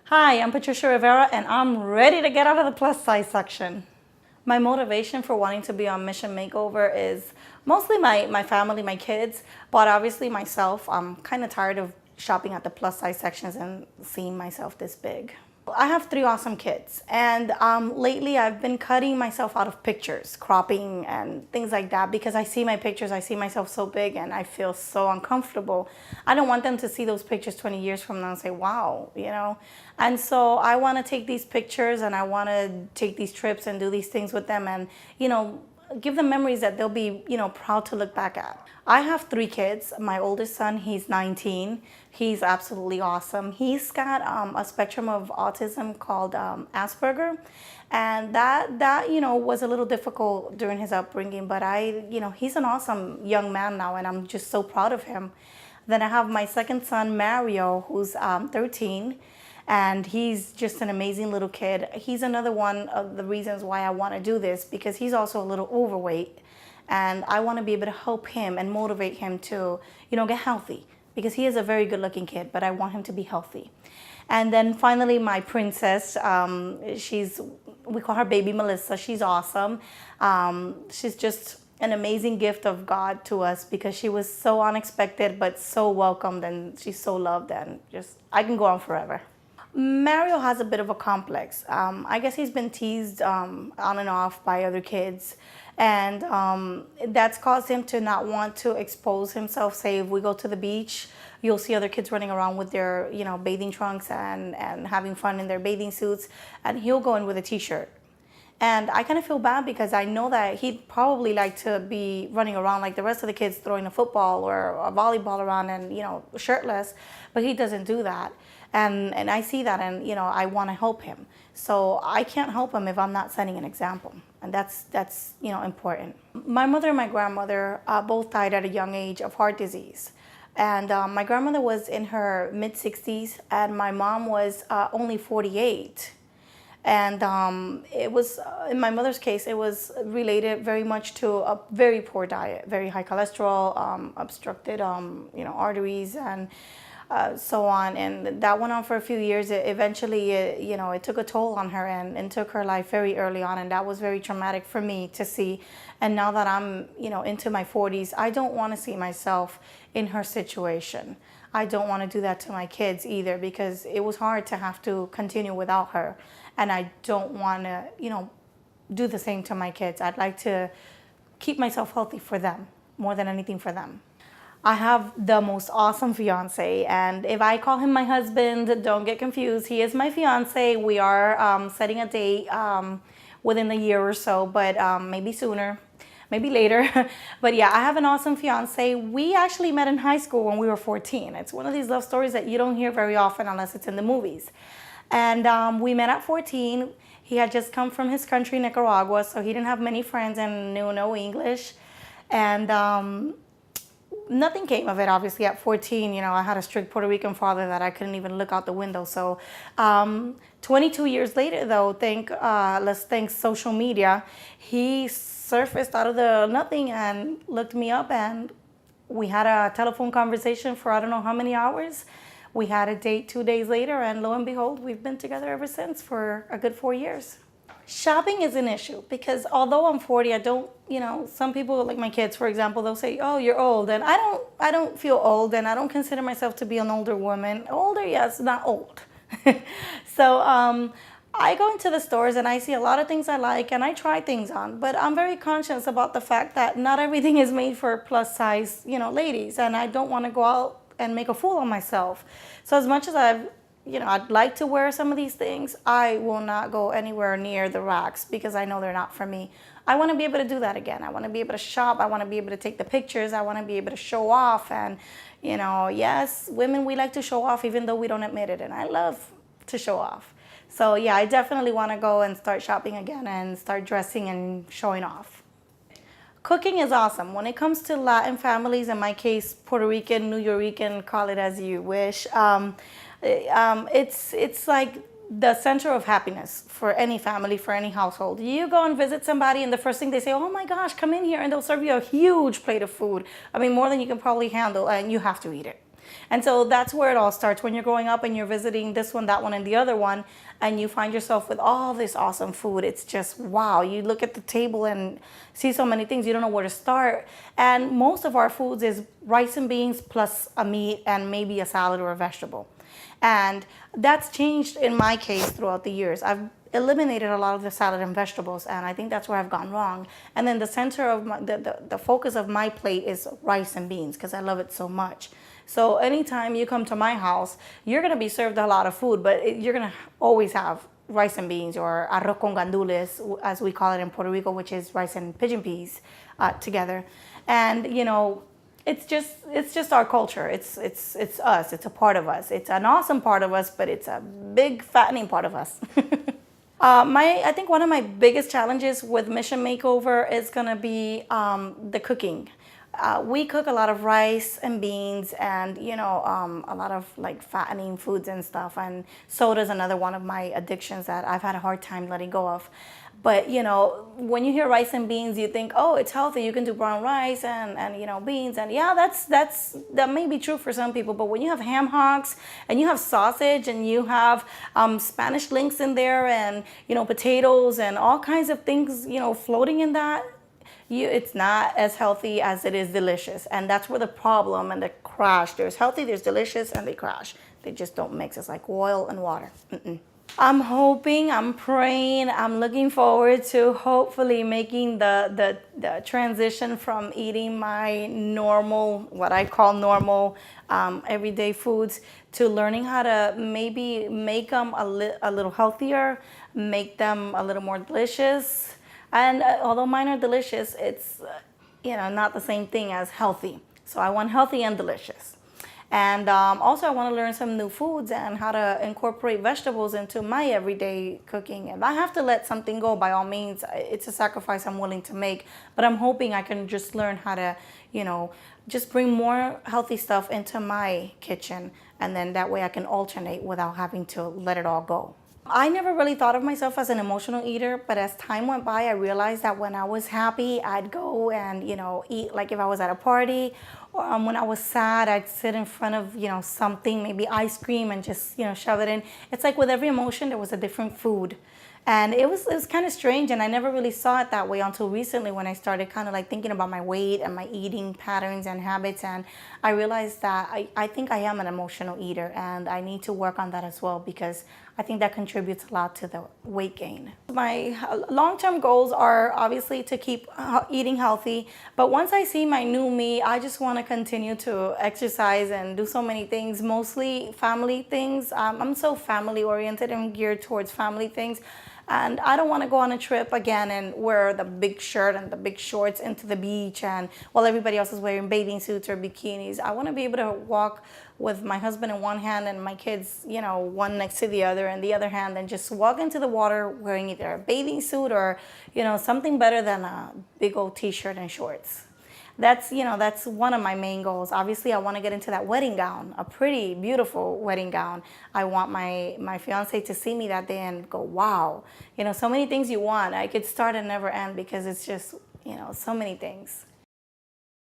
Hi, I'm Patricia Rivera and I'm ready to get out of the plus size section. My motivation for wanting to be on Mission Makeover is mostly my family, my kids, but obviously myself. I'm kind of tired of shopping at the plus size sections and seeing myself this big. I have three awesome kids, and lately I've been cutting myself out of pictures, cropping and things like that, because I see my pictures, I see myself so big and I feel so uncomfortable. I don't want them to see those pictures 20 years from now and say, wow, you know? And so I want to take these pictures and I want to take these trips and do these things with them and, give them memories that they'll be, proud to look back at. I have three kids. My oldest son, he's 19. He's absolutely awesome. He's got a spectrum of autism called Asperger, and that was a little difficult during his upbringing. But he's an awesome young man now, and I'm just so proud of him. Then I have my second son, Mario, who's 13. And he's just an amazing little kid. He's another one of the reasons why I want to do this, because he's also a little overweight. And I want to be able to help him and motivate him to, get healthy. Because he is a very good looking kid, but I want him to be healthy. And then finally, my princess, we call her baby Melissa. She's awesome. She's just an amazing gift of God to us, because she was so unexpected, but so welcomed, and she's so loved, and I can go on forever. Mario has a bit of a complex. I guess he's been teased on and off by other kids, and that's caused him to not want to expose himself. Say if we go to the beach, you'll see other kids running around with their bathing trunks and having fun in their bathing suits, and he'll go in with a t-shirt. And I kind of feel bad, because I know that he'd probably like to be running around like the rest of the kids, throwing a football or a volleyball around and, shirtless, but he doesn't do that. And I see that, and, I want to help him. So I can't help him if I'm not setting an example. And that's important. My mother and my grandmother both died at a young age of heart disease. And my grandmother was in her mid-60s, and my mom was only 48. And it was, in my mother's case, it was related very much to a very poor diet, very high cholesterol, obstructed, arteries, and so on. And that went on for a few years. Eventually, it took a toll on her and took her life very early on. And that was very traumatic for me to see. And now that I'm, into my 40s, I don't want to see myself in her situation. I don't want to do that to my kids either, because it was hard to have to continue without her. And I don't want to, do the same to my kids. I'd like to keep myself healthy for them, more than anything for them. I have the most awesome fiance, and if I call him my husband, don't get confused. He is my fiance. We are setting a date within the year or so, but maybe sooner, maybe later. But yeah, I have an awesome fiance. We actually met in high school when we were 14. It's one of these love stories that you don't hear very often unless it's in the movies. And we met at 14. He had just come from his country, Nicaragua, so he didn't have many friends and knew no English. And nothing came of it, obviously. At 14, I had a strict Puerto Rican father that I couldn't even look out the window. So 22 years later, though, let's thank social media, he surfaced out of the nothing and looked me up, and we had a telephone conversation for I don't know how many hours. We had a date 2 days later, and lo and behold, we've been together ever since for a good 4 years. Shopping is an issue, because although I'm 40, I don't, some people, like my kids, for example, they'll say, oh, you're old. And I don't feel old, and I don't consider myself to be an older woman. Older, yes, not old. So I go into the stores and I see a lot of things I like, and I try things on, but I'm very conscious about the fact that not everything is made for plus size, ladies, and I don't want to go out and make a fool of myself. So as much as I'd like to wear some of these things, I will not go anywhere near the racks, because I know they're not for me. I want to be able to do that again. I want to be able to shop. I want to be able to take the pictures. I want to be able to show off. And, yes, women, we like to show off even though we don't admit it. And I love to show off. So yeah, I definitely want to go and start shopping again and start dressing and showing off. Cooking is awesome. When it comes to Latin families, in my case, Puerto Rican, New Yorican, call it as you wish, it's like the center of happiness for any family, for any household. You go and visit somebody, and the first thing they say, oh my gosh, come in here, and they'll serve you a huge plate of food. I mean, more than you can probably handle, and you have to eat it. And so that's where it all starts when you're growing up and you're visiting this one, that one, and the other one, and you find yourself with all this awesome food. It's just wow. You look at the table and see so many things, you don't know where to start. And most of our foods is rice and beans plus a meat and maybe a salad or a vegetable. And that's changed in my case throughout the years. I've eliminated a lot of the salad and vegetables, and I think that's where I've gone wrong. And then the center of the focus of my plate is rice and beans because I love it so much. So anytime you come to my house, you're gonna be served a lot of food, but you're gonna always have rice and beans, or arroz con gandules, as we call it in Puerto Rico, which is rice and pigeon peas together. And it's just our culture. It's us. It's a part of us. It's an awesome part of us, but it's a big fattening part of us. I think one of my biggest challenges with Mission Makeover is gonna be the cooking. We cook a lot of rice and beans, and a lot of like fattening foods and stuff. And soda is another one of my addictions that I've had a hard time letting go of. But when you hear rice and beans, you think, oh, it's healthy. You can do brown rice and beans, and yeah, that may be true for some people. But when you have ham hocks and you have sausage and you have Spanish links in there, and potatoes and all kinds of things floating in that, it's not as healthy as it is delicious. And that's where the problem and the crash. There's healthy, there's delicious, and they crash. They just don't mix. It's like oil and water. I'm hoping, I'm praying, I'm looking forward to hopefully making the transition from eating my normal, what I call normal, everyday foods, to learning how to maybe make them a little healthier, make them a little more delicious. And although mine are delicious, it's not the same thing as healthy. So I want healthy and delicious. And also I want to learn some new foods and how to incorporate vegetables into my everyday cooking. If I have to let something go, by all means, it's a sacrifice I'm willing to make. But I'm hoping I can just learn how to, just bring more healthy stuff into my kitchen. And then that way I can alternate without having to let it all go. I never really thought of myself as an emotional eater, but as time went by, I realized that when I was happy, I'd go and, eat, like if I was at a party, or when I was sad, I'd sit in front of, something, maybe ice cream, and just, shove it in. It's like with every emotion, there was a different food. And it was kind of strange, and I never really saw it that way until recently when I started kind of like thinking about my weight and my eating patterns and habits, and I realized that I think I am an emotional eater, and I need to work on that as well, because I think that contributes a lot to the weight gain. My long-term goals are obviously to keep eating healthy, but once I see my new me, I just want to continue to exercise and do so many things, mostly family things. I'm so family oriented and geared towards family things. And I don't want to go on a trip again and wear the big shirt and the big shorts into the beach, and while everybody else is wearing bathing suits or bikinis. I want to be able to walk with my husband in one hand and my kids, one next to the other in the other hand, and just walk into the water wearing either a bathing suit or, something better than a big old t-shirt and shorts. That's one of my main goals. Obviously, I want to get into that wedding gown, a pretty, beautiful wedding gown. I want my fiance to see me that day and go, wow, so many things you want. I could start and never end because it's just, so many things.